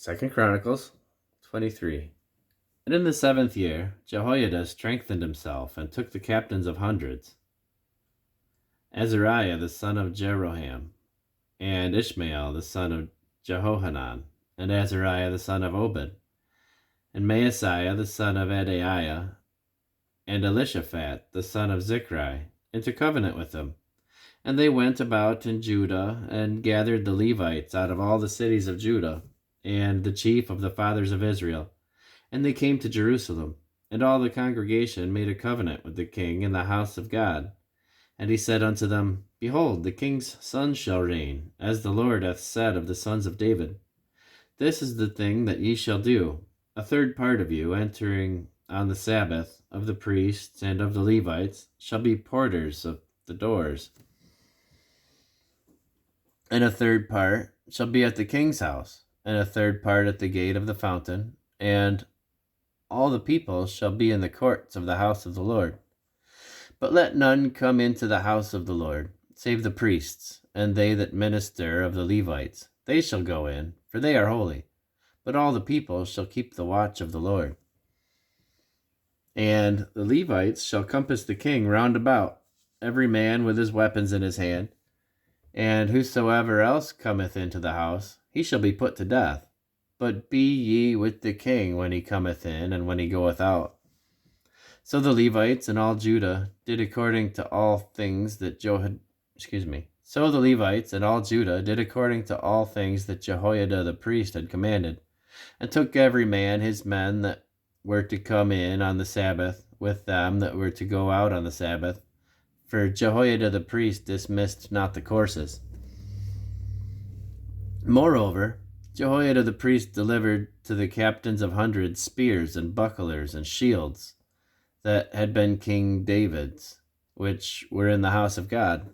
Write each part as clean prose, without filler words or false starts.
2 Chronicles 23. And in the 7th year, Jehoiada strengthened himself and took the captains of hundreds, Azariah the son of Jeroham, and Ishmael the son of Jehohanan, and Azariah the son of Obed, and Maaseiah the son of Adaiah, and Elishaphat the son of Zichri, into covenant with them. And they went about in Judah, and gathered the Levites out of all the cities of Judah, and the chief of the fathers of Israel. And they came to Jerusalem, and all the congregation made a covenant with the king in the house of God. And he said unto them, Behold, the king's son shall reign, as the Lord hath said of the sons of David. This is the thing that ye shall do: a third part of you entering on the Sabbath, of the priests and of the Levites, shall be porters of the doors, and a third part shall be at the king's house, and a third part at the gate of the fountain, and all the people shall be in the courts of the house of the Lord. But let none come into the house of the Lord, save the priests, and they that minister of the Levites. They shall go in, for they are holy. But all the people shall keep the watch of the Lord. And the Levites shall compass the king round about, every man with his weapons in his hand. And whosoever else cometh into the house, he shall be put to death. But be ye with the king when he cometh in and when he goeth out. So the Levites and all Judah did according to all things that Jehoiada the priest had commanded, and took every man his men that were to come in on the Sabbath with them that were to go out on the Sabbath. For Jehoiada the priest dismissed not the courses. Moreover, Jehoiada the priest delivered to the captains of hundreds spears and bucklers and shields that had been King David's, which were in the house of God.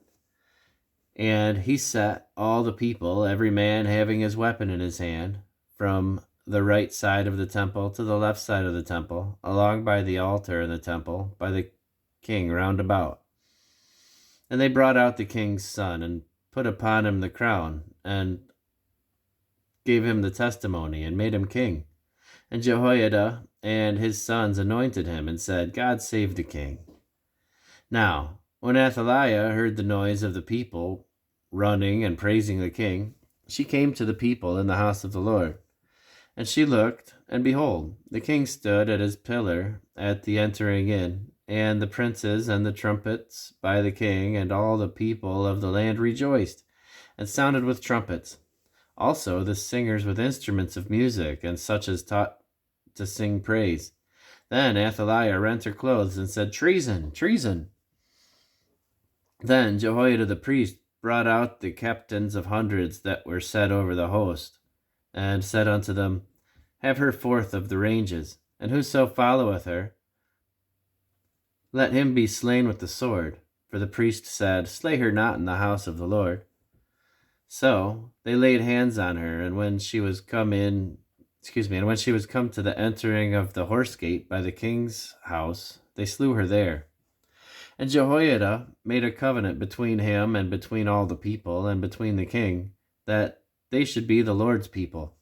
And he set all the people, every man having his weapon in his hand, from the right side of the temple to the left side of the temple, along by the altar in the temple, by the king round about. And they brought out the king's son, and put upon him the crown, and gave him the testimony, and made him king. And Jehoiada and his sons anointed him, and said, God save the king. Now, when Athaliah heard the noise of the people running and praising the king, she came to the people in the house of the Lord. And she looked, and behold, the king stood at his pillar at the entering in, and the princes and the trumpets by the king, and all the people of the land rejoiced, and sounded with trumpets. Also the singers with instruments of music, and such as taught to sing praise. Then Athaliah rent her clothes, and said, Treason! Treason! Then Jehoiada the priest brought out the captains of hundreds that were set over the host, and said unto them, Have her forth of the ranges, and whoso followeth her, let him be slain with the sword. For the priest said, Slay her not in the house of the Lord. So they laid hands on her, and when she was come to the entering of the horse gate by the king's house, they slew her there. And Jehoiada made a covenant between him and between all the people, and between the king, that they should be the Lord's people.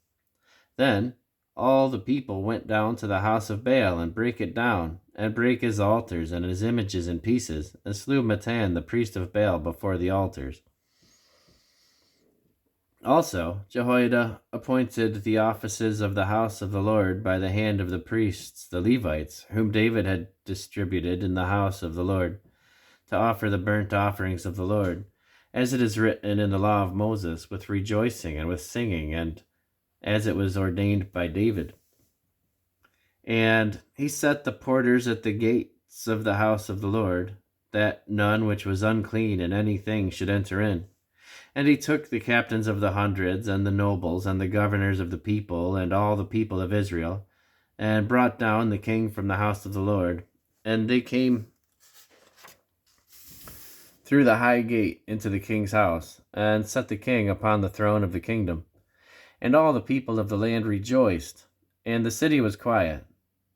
Then all the people went down to the house of Baal, and brake it down, and brake his altars and his images in pieces, and slew Mattan the priest of Baal before the altars. Also Jehoiada appointed the offices of the house of the Lord by the hand of the priests, the Levites, whom David had distributed in the house of the Lord, to offer the burnt offerings of the Lord, as it is written in the law of Moses, with rejoicing and with singing, and as it was ordained by David. And he set the porters at the gates of the house of the Lord, that none which was unclean in anything should enter in. And he took the captains of the hundreds, and the nobles, and the governors of the people, and all the people of Israel, and brought down the king from the house of the Lord. And they came through the high gate into the king's house, and set the king upon the throne of the kingdom. And all the people of the land rejoiced, and the city was quiet,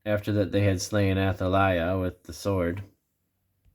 after that they had slain Athaliah with the sword.